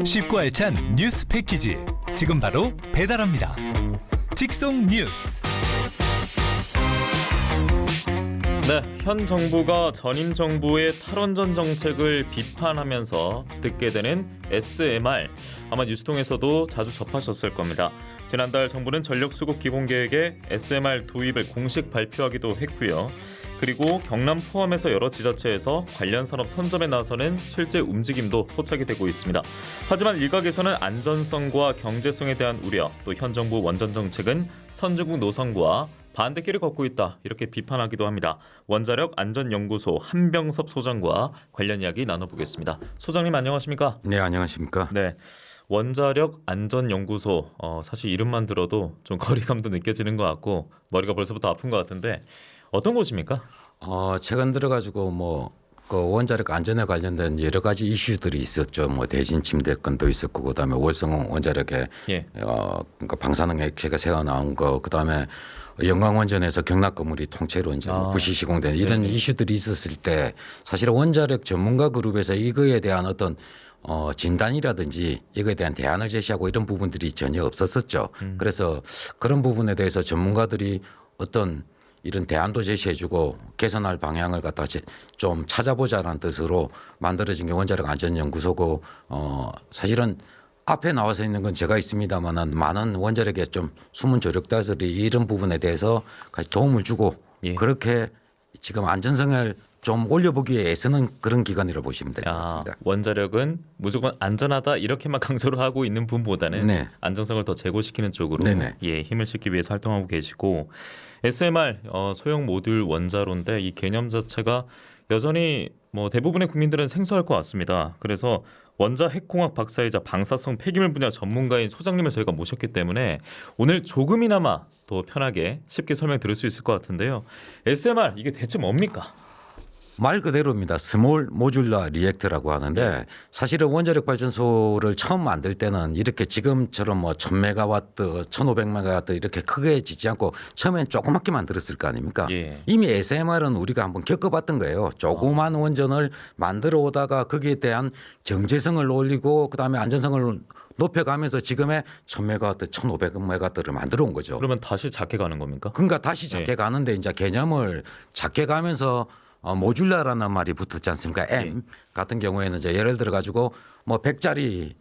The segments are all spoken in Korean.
쉽고 알찬 뉴스 패키지 지금 바로 배달합니다. 직송 뉴스. 네, 현 정부가 전임 정부의 탈원전 정책을 비판하면서 듣게 되는 SMR, 아마 뉴스통에서도 자주 접하셨을 겁니다. 지난달 정부는 전력수급 기본계획에 SMR 도입을 공식 발표하기도 했고요. 그리고 경남 포함해서 여러 지자체에서 관련 산업 선점에 나서는 실제 움직임도 포착이 되고 있습니다. 하지만 일각에서는 안전성과 경제성에 대한 우려, 또 현 정부 원전 정책은 선진국 노선과 반대길을 걷고 있다, 이렇게 비판하기도 합니다. 원자력 안전연구소 한병섭 소장과 관련 이야기 나눠보겠습니다. 소장님 안녕하십니까? 네, 안녕하십니까? 네, 원자력 안전연구소, 사실 이름만 들어도 좀 거리감도 느껴지는 것 같고 머리가 벌써부터 아픈 것 같은데 어떤 곳입니까? 최근 들어가지고 그 원자력 안전에 관련된 여러 가지 이슈들이 있었죠. 대진 침대 건도 있었고, 그다음에 월성 원자력에 그러니까 방사능 액체가 새어 나온 거, 그다음에 영광원전에서 경락 건물이 통째로 이제 부시 시공된 이런 이슈들이 있었을 때 사실 원자력 전문가 그룹에서 이거에 대한 어떤 진단이라든지 이거에 대한 대안을 제시하고 이런 부분들이 전혀 없었었죠. 그래서 그런 부분에 대해서 전문가들이 어떤 이런 대안도 제시해주고 개선할 방향을 갖다 좀 찾아보자라는 뜻으로 만들어진 게 원자력 안전연구소고, 사실은 앞에 나와서 있는 건 제가 있습니다만은 많은 원자력에 좀 숨은 조력자들이 이런 부분에 대해서 같이 도움을 주고 그렇게 지금 안전성을 좀 올려보기에 애쓰는 그런 기관이라고 보시면 될 것 같습니다. 원자력은 무조건 안전하다 이렇게만 강조를 하고 있는 분보다는 안전성을 더 제고시키는 쪽으로 힘을 싣기 위해서 활동하고 계시고, SMR 소형 모듈 원자로인데 이 개념 자체가 여전히 대부분의 국민들은 생소할 것 같습니다. 그래서 원자 핵공학 박사이자 방사성 폐기물 분야 전문가인 소장님을 저희가 모셨기 때문에 오늘 조금이나마 더 편하게 쉽게 설명 들을 수 있을 것 같은데요. SMR 이게 대체 뭡니까? 말 그대로입니다. 스몰 모듈러 리액터라고 하는데, 사실은 원자력 발전소를 처음 만들 때는 이렇게 지금처럼 1000메가와트, 1500메가와트 이렇게 크게 짓지 않고 처음엔 조그맣게 만들었을 거 아닙니까? 이미 SMR은 우리가 한번 겪어봤던 거예요. 조그만 원전을 만들어 오다가 거기에 대한 경제성을 올리고 그다음에 안전성을 높여가면서 지금의 1000메가와트, 1500메가와트를 만들어 온 거죠. 그러면 다시 작게 가는 겁니까? 그러니까 다시 작게 가는데 이제 개념을 작게 가면서 모듈러라는 말이 붙었지 않습니까? M 같은 경우에는 이제 예를 들어 가지고 100짜리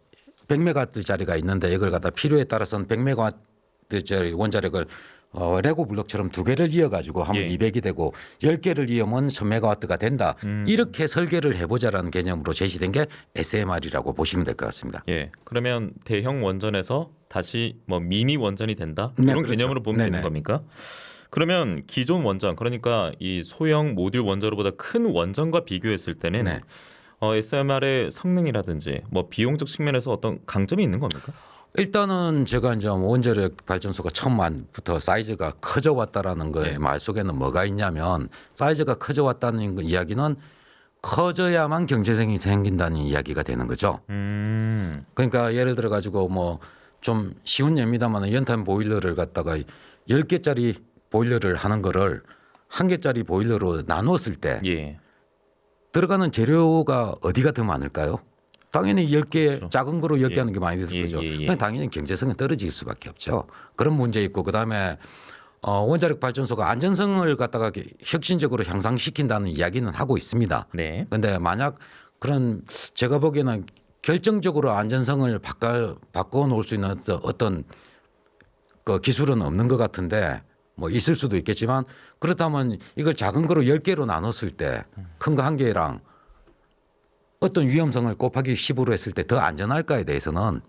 100메가와트짜리가 있는데 이걸 갖다 필요에 따라서는 100메가와트짜리 원자력을 레고 블록처럼 2개를 이어 가지고 하면 200이 되고 10개를 이으면 1000메가와트가 된다. 이렇게 설계를 해보자라는 개념으로 제시된 게 SMR이라고 보시면 될 것 같습니다. 그러면 대형 원전에서 다시 미니 원전이 된다? 이런 그렇죠. 개념으로 보면 되는 겁니까? 그러면 기존 원전, 그러니까 이 소형 모듈 원자로보다 큰 원전과 비교했을 때는 SMR의 성능이라든지 비용적 측면에서 어떤 강점이 있는 겁니까? 일단은 제가 이제 원자력 발전소가 처음부터 사이즈가 커져 왔다라는 거에 말 속에는 뭐가 있냐면, 사이즈가 커져 왔다는 이야기는 커져야만 경제성이 생긴다는 이야기가 되는 거죠. 그러니까 예를 들어 가지고 좀 쉬운 예입니다만 연탄 보일러를 갖다가 10개짜리 보일러를 하는 거를 1개짜리 보일러로 나누었을 때 들어가는 재료가 어디가 더 많을까요? 당연히 10개 작은 거로 10개 하는 게 많이 들 거죠. 당연히 경제성은 떨어질 수밖에 없죠. 그런 문제 있고, 그다음에 원자력 발전소가 안전성을 갖다가 혁신적으로 향상시킨다는 이야기는 하고 있습니다. 그런데 만약 그런, 제가 보기에는 결정적으로 안전성을 바꿔 놓을 수 있는 어떤 그 기술은 없는 것 같은데, 있을 수도 있겠지만, 그렇다면 이걸 작은 거로 10개로 나눴을 때 큰 거 1개랑 어떤 위험성을 곱하기 10으로 했을 때 더 안전할까에 대해서는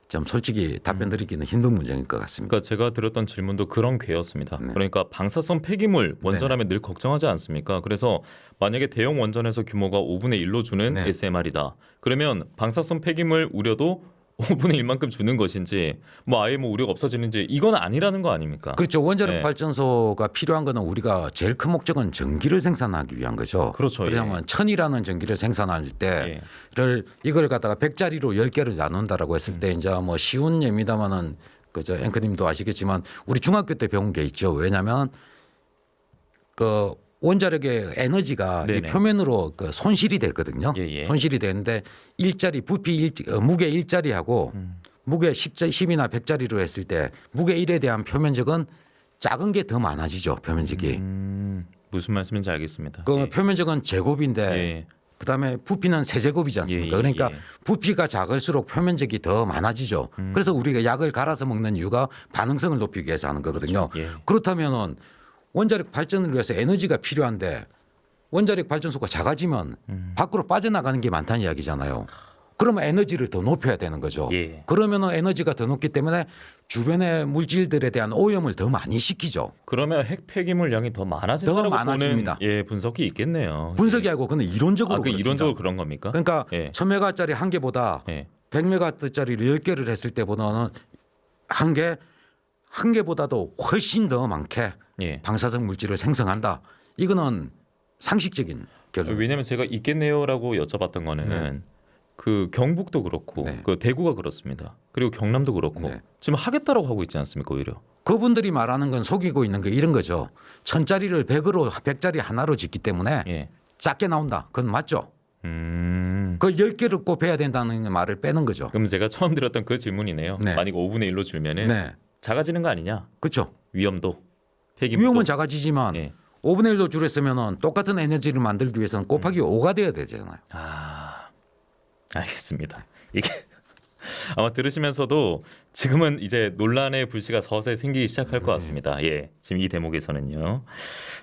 좀 솔직히 답변 드리기는 힘든 문제인 것 같습니다. 그러니까 제가 드렸던 질문도 그런 궤였습니다. 그러니까 방사성 폐기물 원전하면 늘 걱정하지 않습니까? 그래서 만약에 대형 원전에서 규모가 5분의 1로 주는 SMR이다. 그러면 방사성 폐기물 우려도 5분의 1만큼 주는 것인지 아예 우려가 없어지는지, 이건 아니라는 거 아닙니까? 그렇죠. 원자력 발전소가 필요한 거는 우리가 제일 큰 목적은 전기를 생산하기 위한 거죠. 그렇죠. 그러면 1000이라는 전기를 생산할 때를 이걸 갖다가 100짜리로 10개를 나눈다라고 했을 때 이제 쉬운 예입니다만은 그저 앵커님도 아시겠지만 우리 중학교 때 배운 게 있죠. 왜냐하면 그 원자력의 에너지가 이 네네. 표면으로 그 손실이 되거든요. 예. 손실이 되는데 일자리 부피 무게 1짜리하고 무게 10이나 100짜리로 했을 때 무게 1에 대한 표면적은 작은 게 더 많아지죠. 표면적이. 무슨 말씀인지 알겠습니다. 그 예. 표면적은 제곱인데 예. 그다음에 부피는 세제곱이지 않습니까? 예. 그러니까 부피가 작을수록 표면적이 더 많아지죠. 그래서 우리가 약을 갈아서 먹는 이유가 반응성을 높이기 위해서 하는 거거든요. 그렇죠. 예. 그렇다면은 원자력 발전을 위해서 에너지가 필요한데 원자력 발전소가 작아지면 밖으로 빠져나가는 게 많다는 이야기잖아요. 그러면 에너지를 더 높여야 되는 거죠. 예. 그러면은 에너지가 더 높기 때문에 주변의 물질들에 대한 오염을 더 많이 시키죠. 그러면 핵 폐기물 양이 더 많아진다고 더 많아집니다. 보는 예, 분석이 있겠네요. 분석이 아니고 그는 이론적으로 그 그렇습니다. 이론적으로 그런 겁니까? 그러니까 예. 1000메가짜리 한 개보다 예. 100메가짜리를 10개를 했을 때보다는 한 개보다도 훨씬 더 많게 예. 방사성 물질을 생성한다. 이거는 상식적인 결론. 왜냐하면 제가 있겠네요라고 여쭤봤던 거는 네. 그 경북도 그렇고 네. 그 대구가 그렇습니다. 그리고 경남도 그렇고 네. 지금 하겠다라고 하고 있지 않습니까? 오히려. 그분들이 말하는 건 속이고 있는 게 이런 거죠. 1000짜리를 100으로 100짜리 하나로 짓기 때문에 예. 작게 나온다. 그건 맞죠. 그걸 10개를 곱해야 된다는 말을 빼는 거죠. 그럼 제가 처음 들었던 그 질문이네요. 네. 만약 5분의 1로 줄면은 네. 작아지는 거 아니냐? 그렇죠. 위험도 폐기물도. 위험은 작아지지만 예. 5분의 1로 줄였으면 똑같은 에너지를 만들기 위해서는 곱하기 5가 돼야 되잖아요. 아, 알겠습니다. 이게 아마 들으시면서도 지금은 이제 논란의 불씨가 서서히 생기기 시작할 것 같습니다. 예, 지금 이 대목에서는요.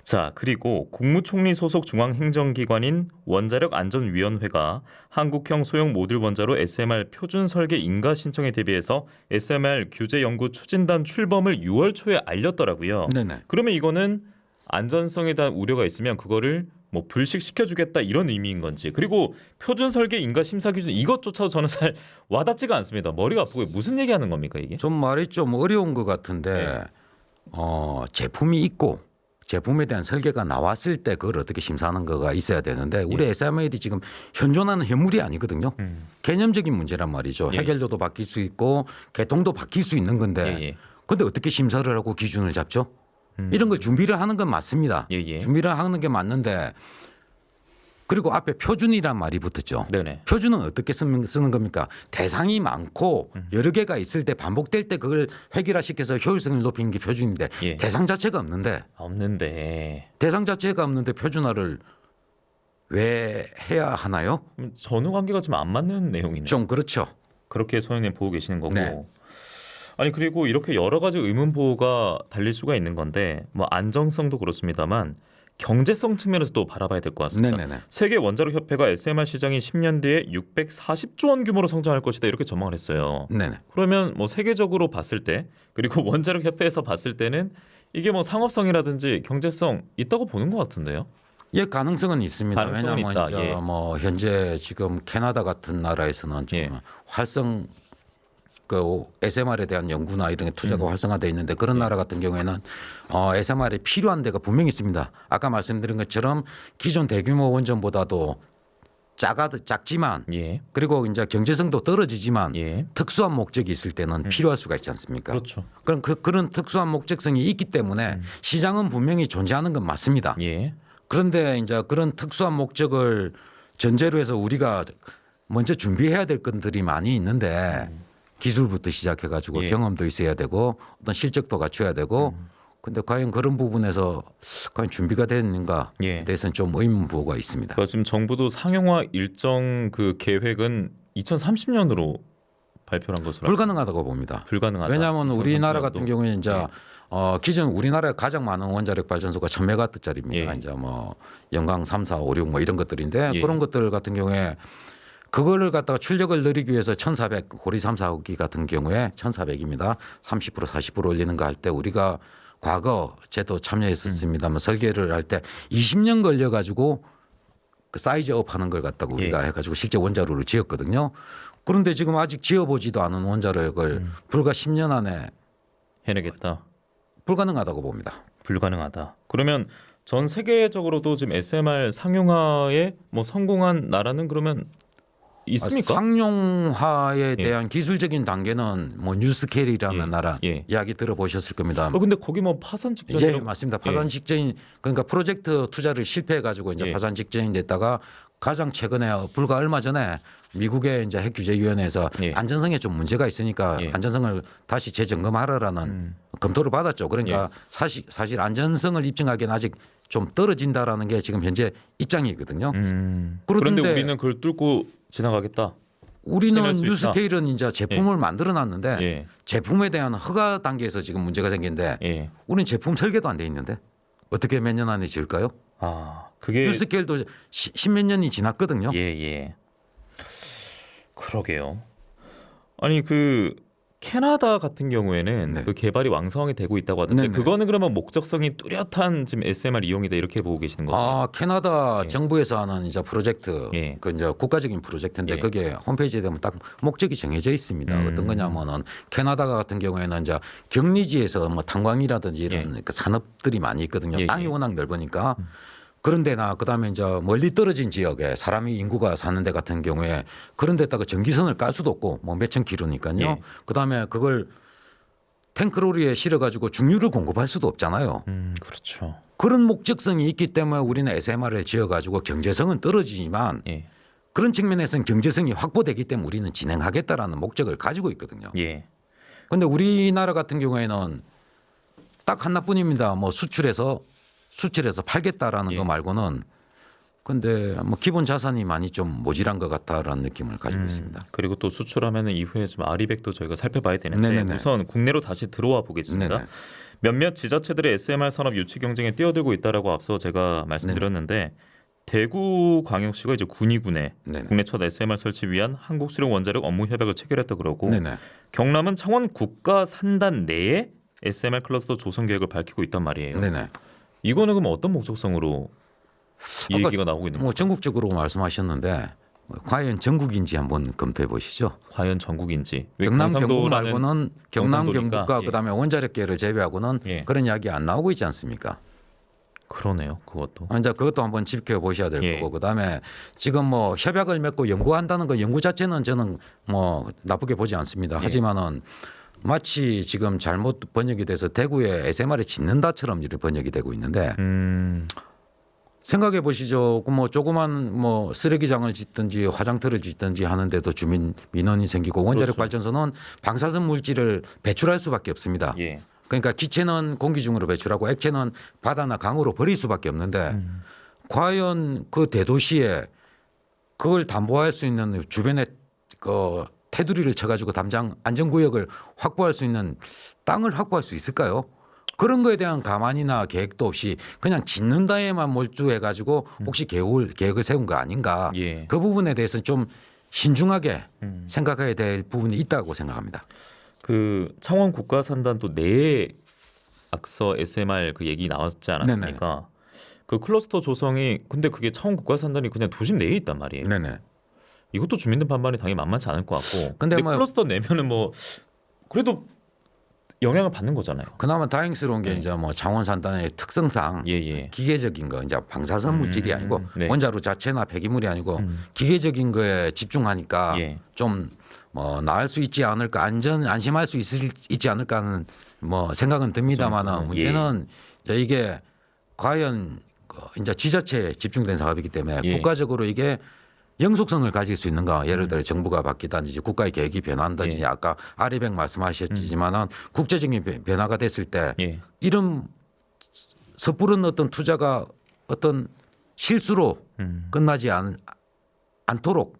자, 그리고 국무총리 소속 중앙행정기관인 원자력안전위원회가 한국형 소형 모듈 원자로 SMR 표준 설계 인가 신청에 대비해서 SMR 규제 연구 추진단 출범을 6월 초에 알렸더라고요. 네네. 그러면 이거는 안전성에 대한 우려가 있으면 그거를 뭐 불식시켜주겠다 이런 의미인 건지, 그리고 표준 설계 인가 심사 기준 이것조차도 저는 잘 와닿지가 않습니다. 머리가 아프고 무슨 얘기하는 겁니까 이게? 좀 말이 좀 어려운 것 같은데 제품이 있고 제품에 대한 설계가 나왔을 때 그걸 어떻게 심사하는 거가 있어야 되는데 우리 SML이 지금 현존하는 현물이 아니거든요. 개념적인 문제란 말이죠. 예. 해결도도 바뀔 수 있고 개통도 바뀔 수 있는 건데 예. 근데 어떻게 심사를 하고 기준을 잡죠? 이런 걸 준비를 하는 건 맞습니다. 예. 준비를 하는 게 맞는데 그리고 앞에 표준이란 말이 붙었죠. 네네. 표준은 어떻게 쓰는 겁니까? 대상이 많고 여러 개가 있을 때 반복될 때 그걸 획일화시켜서 효율성을 높이는 게 표준인데 예. 대상 자체가 없는데 없는데 대상 자체가 없는데 표준화를 왜 해야 하나요? 전후 관계가 좀 안 맞는 내용이네요. 좀 그렇죠. 그렇게 소영님 보고 계시는 거고. 네. 아니 그리고 이렇게 여러 가지 의문 보호가 달릴 수가 있는 건데 뭐 안정성도 그렇습니다만 경제성 측면에서도 바라봐야 될 것 같습니다. 네네네. 세계 원자력 협회가 SMR 시장이 10년 뒤에 640조 원 규모로 성장할 것이다 이렇게 전망을 했어요. 네네. 그러면 뭐 세계적으로 봤을 때 그리고 원자력 협회에서 봤을 때는 이게 뭐 상업성이라든지 경제성 있다고 보는 것 같은데요. 예, 가능성은 있습니다. 가능성은 왜냐하면 있다. 이제 예. 뭐 현재 지금 캐나다 같은 나라에서는 좀 예. 활성 그 SMR에 대한 연구나 이런 게 투자가 활성화되어 있는데 그런 나라 같은 경우에는 SMR이 필요한 데가 분명히 있습니다. 아까 말씀드린 것처럼 기존 대규모 원전보다도 작지만 예. 그리고 이제 경제성도 떨어지지만 예. 특수한 목적이 있을 때는 필요할 수가 있지 않습니까? 그렇죠. 그럼 그런 특수한 목적성이 있기 때문에 시장은 분명히 존재하는 건 맞습니다. 예. 그런데 이제 그런 특수한 목적을 전제로 해서 우리가 먼저 준비해야 될 것들이 많이 있는데 기술부터 시작해 가지고 예. 경험도 있어야 되고 어떤 실적도 갖춰야 되고 근데 과연 그런 부분에서 과연 준비가 됐는가에 예. 대해서는 좀 의문부호가 있습니다. 그러니까 지금 정부도 상용화 일정 그 계획은 2030년으로 발표한 것으로 불가능하다고 봅니다. 불가능하다. 왜냐하면 우리나라 같은 2030년도. 경우에 이제 예. 기존 우리나라에 가장 많은 원자력 발전소가 1000메가와트짜리입니다. 예. 이제 뭐 영광 3, 4, 5, 6 뭐 이런 것들인데 예. 그런 것들 같은 경우에 그거를 갖다가 출력을 늘리기 위해서 1400 고리 3, 4호기 같은 경우에 1400입니다. 30% 40% 올리는 거 할 때 우리가 과거 제도 참여했었습니다만 설계를 할 때 20년 걸려 가지고 그 사이즈업 하는 걸 갖다가 우리가 예. 해가지고 실제 원자로를 지었거든요. 그런데 지금 아직 지어보지도 않은 원자력을 불과 10년 안에 해내겠다. 불가능하다고 봅니다. 불가능하다. 그러면 전 세계적으로도 지금 SMR 상용화에 뭐 성공한 나라는 그러면 있습니까? 상용화에 대한 기술적인 단계는 뭐 뉴스케일이라는 예. 나라 예. 이야기 들어보셨을 겁니다. 근데 거기 뭐 파산 예, 직전이라고 맞습니다. 파산 직전인 그러니까 프로젝트 투자를 실패해 가지고 이제 예. 파산 직전이 됐다가 가장 최근에 불과 얼마 전에 미국의 이제 핵규제위원회에서 예. 안전성에 좀 문제가 있으니까 예. 안전성을 다시 재점검하라라는 검토를 받았죠. 그러니까 사실 안전성을 입증하기는 아직 좀 떨어진다라는 게 지금 현재 입장이거든요. 그런데 그런데 우리는 그걸 뚫고 지나가겠다. 우리는 해낼 수 있다. 뉴스케일은 이제 제품을 만들어 놨는데 예. 제품에 대한 허가 단계에서 지금 문제가 생긴데 예. 우리는 제품 설계도 안 돼 있는데 어떻게 몇 년 안에 지을까요? 아, 그게 뉴스케일도 십몇 년이 지났거든요. 예, 예. 그러게요. 아니 그 캐나다 같은 경우에는 네. 그 개발이 왕성하게 되고 있다고 하던데 네네. 그거는 그러면 목적성이 뚜렷한 지금 SMR 이용이다 이렇게 보고 계시는 거예요? 아, 캐나다 예. 정부에서 하는 이제 프로젝트, 예. 그 이제 국가적인 프로젝트인데 예. 그게 홈페이지에 되면 딱 목적이 정해져 있습니다. 어떤 거냐면은 캐나다 같은 경우에는 이제 격리지에서 뭐 탄광이라든지 이런 그 산업들이 많이 있거든요. 예, 땅이 예. 워낙 넓으니까. 그런데나 그다음에 이제 멀리 떨어진 지역에 사람이 인구가 사는 데 같은 경우에 그런 데다가 전기선을 깔 수도 없고 뭐 몇천 킬로니까요. 예. 그다음에 그걸 탱크로리에 실어 가지고 중유를 공급할 수도 없잖아요. 그렇죠. 그런 목적성이 있기 때문에 우리는 SMR을 지어 가지고 경제성은 떨어지지만 예. 그런 측면에서는 경제성이 확보되기 때문에 우리는 진행하겠다라는 목적을 가지고 있거든요. 예. 그런데 우리나라 같은 경우에는 딱 하나뿐입니다. 뭐 수출해서 팔겠다라는 예. 거 말고는 근데 뭐 기본 자산이 많이 좀 모자란 것 같다라는 느낌을 가지고 있습니다. 그리고 또 수출하면은 이후에 좀 아리백도 저희가 살펴봐야 되는데 네네네. 우선 국내로 다시 들어와 보겠습니다. 네네. 몇몇 지자체들의 SMR 산업 유치 경쟁에 뛰어들고 있다라고 앞서 제가 말씀드렸는데 대구광역시가 이제 군위군에 네네. 국내 첫 SMR 설치 위한 한국 수령 원자력 업무 협약을 체결했다 그러고 네네. 경남은 창원 국가 산단 내에 SMR 클러스터 조성 계획을 밝히고 있단 말이에요. 네네. 이거는 그럼 어떤 목적성으로 이 아까 얘기가 나오고 있는 뭐 거죠? 전국적으로 말씀하셨는데 과연 전국인지 한번 검토해 보시죠. 과연 전국인지? 왜 경남 경북 경상도라는 말고는 경남 경상도니까, 경북과 예. 그다음에 원자력계를 제외하고는 예. 그런 이야기 안 나오고 있지 않습니까? 그러네요. 그것도. 이제 그것도 한번 지켜보셔야 될 예. 거고 그다음에 지금 뭐 협약을 맺고 연구한다는 거 연구 자체는 저는 뭐 나쁘게 보지 않습니다. 예. 하지만은 마치 지금 잘못 번역이 돼서 대구에 SMR을 짓는다처럼 이렇게 번역이 되고 있는데 생각해 보시죠. 그 뭐 조그만 뭐 쓰레기장을 짓든지 화장터를 짓든지 하는데도 주민 민원이 생기고 원자력 그렇죠. 발전소는 방사선 물질을 배출할 수밖에 없습니다. 예. 그러니까 기체는 공기 중으로 배출하고 액체는 바다나 강으로 버릴 수밖에 없는데 과연 그 대도시에 그걸 담보할 수 있는 주변에 그 테두리를 쳐가지고 담장 안전구역을 확보할 수 있는 땅을 확보할 수 있을까요? 그런 거에 대한 감안이나 계획도 없이 그냥 짓는다에만 몰두해가지고 혹시 계획을 세운 거 아닌가? 예. 그 부분에 대해서 좀 신중하게 생각해야 될 부분이 있다고 생각합니다. 그 창원 국가산단도 내에 앞서 SMR 그 얘기 나왔지 않았습니까? 그 클러스터 조성이 근데 그게 창원 국가산단이 그냥 도심 내에 있단 말이에요. 네네. 이것도 주민들 반발이 당연히 만만치 않을 것 같고. 근데 근데 뭐- 클러스터 내면은 뭐 그래도 영향을 받는 거잖아요. 그나마 다행스러운 게 네. 이제 뭐 창원 산단의 특성상 예예. 기계적인 거 이제 방사선 물질이 아니고 네. 원자로 자체나 폐기물이 아니고 기계적인 거에 집중하니까 예. 좀 뭐 나을 수 있지 않을까 안심할 수 있지 않을까 하는 뭐 생각은 듭니다만은 좀, 문제는 이제 이게 과연 그 이제 지자체에 집중된 사업이기 때문에 예. 국가적으로 이게 영속성을 가질 수 있는가? 예를 들어 정부가 바뀌든지 국가의 계획이 변한다든지 예. 아까 아리백 말씀하셨지만은 국제적인 변화가 됐을 때 예. 이런 섣부른 어떤 투자가 어떤 실수로 끝나지 않도록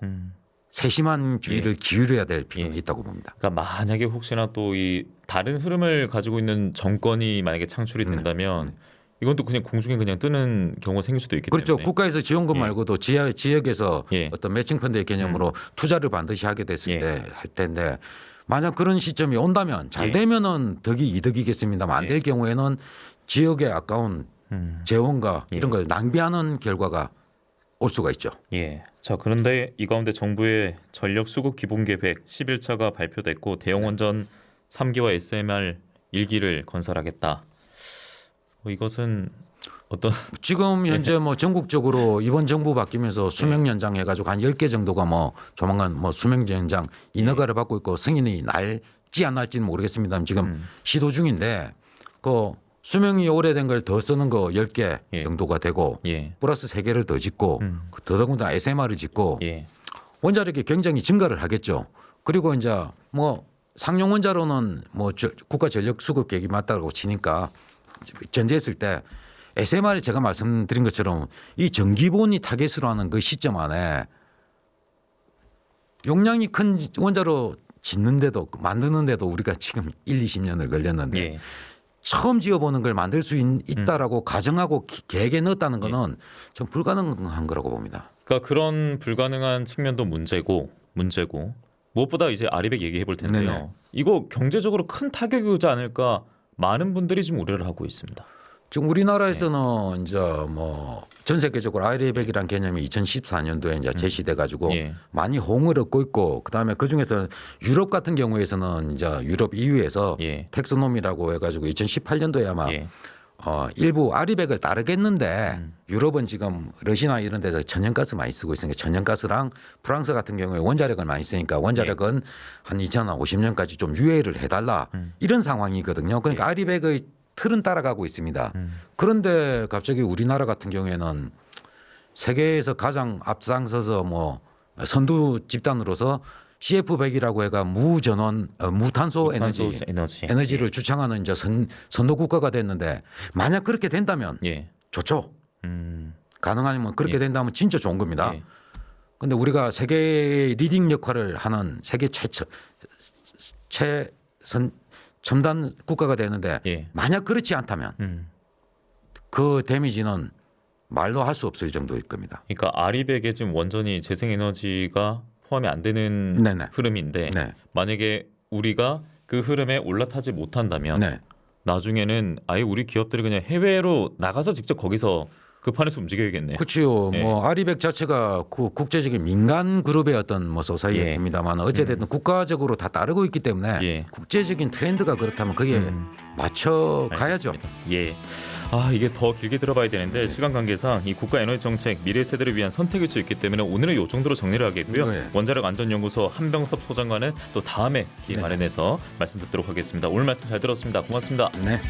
세심한 주의를 기울여야 될 필요가 예. 있다고 봅니다. 그러니까 만약에 혹시나 또 이 다른 흐름을 가지고 있는 정권이 만약에 창출이 된다면 이건 또 그냥 공중에 그냥 뜨는 경우가 생길 수도 있기 그렇죠. 때문에. 국가에서 지원금 예. 말고도 지역에서 예. 어떤 매칭 펀드의 개념으로 투자를 반드시 하게 됐을 예. 때 할 텐데 만약 그런 시점이 온다면 잘 예. 되면은 덕이 이득이겠습니다만 안 될 경우에는 지역에 아까운 재원과 예. 이런 걸 낭비하는 결과가 올 수가 있죠. 예. 자, 그런데 이 가운데 정부의 전력 수급 기본 계획 11차가 발표됐고 대형 원전 3기와 SMR 1기를 건설하겠다. 이것은 어떤 지금 현재 뭐 전국적으로 이번 정부 바뀌면서 수명 연장 해가지고 한 10개 정도가 뭐 조만간 뭐 수명 연장 인허가를 받고 있고 승인이 날지 안 날지는 모르겠습니다만 지금 시도 중인데 그 수명이 오래된 걸 더 쓰는 거 10개 예. 정도가 되고 예. 플러스 3개를 더 짓고 더더군다나 SMR을 짓고 예. 원자력이 굉장히 증가를 하겠죠. 그리고 이제 뭐 상용 원자로는 뭐 국가 전력 수급 계획이 맞다고 치니까 전제했을 때 SMR 제가 말씀드린 것처럼 이 전기본이 타겟으로 하는 그 시점 안에 용량이 큰 원자로 짓는데도 만드는데도 우리가 지금 1, 20년을 걸렸는데 예. 처음 지어보는 걸 만들 수 있다라고 가정하고 계획에 넣었다는 거는 전 불가능한 거라고 봅니다. 그러니까 그런 불가능한 측면도 문제고 무엇보다 이제 아리백 얘기해 볼 텐데요. 네네. 이거 경제적으로 큰 타격이 오지 않을까 많은 분들이 지금 우려를 하고 있습니다. 지금 우리나라에서는 이제 뭐 전 세계적으로 아이리백이라는 개념이 2014년도에 이제 제시돼 가지고 예. 많이 호응을 얻고 있고 그다음에 그 중에서 유럽 같은 경우에서는 이제 유럽 EU에서 예. 텍소노미라고 해가지고 2018년도에 아마 예. 일부 아리백을 따르겠는데 유럽은 지금 러시아나 이런 데서 천연가스 많이 쓰고 있으니까 천연가스랑 프랑스 같은 경우에 원자력을 많이 쓰니까 원자력은 한 2050년까지 좀 유예를 해달라 이런 상황이거든요. 그러니까 아리백의 틀은 따라가고 있습니다. 그런데 갑자기 우리나라 같은 경우에는 세계에서 가장 앞장서서 뭐 선두 집단으로서 CF100이라고 해가 무전원 무탄소 에너지를 주창하는 이제 선도 국가가 됐는데 만약 그렇게 된다면 예. 좋죠. 가능하면 그렇게 예. 된다면 진짜 좋은 겁니다. 예. 근데 우리가 세계의 리딩 역할을 하는 세계 첨단 국가가 되는데 예. 만약 그렇지 않다면 그 데미지는 말로 할 수 없을 정도일 겁니다. 그러니까 아리백에 지금 원전이 재생에너지가 포함이 안 되는 네네. 흐름인데 네. 만약에 우리가 그 흐름에 올라타지 못한다면 네. 나중에는 아예 우리 기업들이 그냥 해외로 나가서 직접 거기서 그 판에서 움직여야겠네요. 그렇죠. 예. 뭐 아리백 자체가 그 국제적인 민간 그룹의 어떤 뭐 예. 소사이어티입니다만 어쨌든 국가적으로 다 따르고 있기 때문에 예. 국제적인 트렌드가 그렇다면 거기에 맞춰 가야죠. 알겠습니다. 예. 아 이게 더 길게 들어봐야 되는데 시간 관계상 이 국가 에너지 정책 미래 세대를 위한 선택일 수 있기 때문에 오늘은 이 정도로 정리를 하겠고요. 네. 원자력 안전연구소 한병섭 소장과는 또 다음에 기회 마련해서 말씀 듣도록 하겠습니다. 오늘 말씀 잘 들었습니다. 고맙습니다. 네.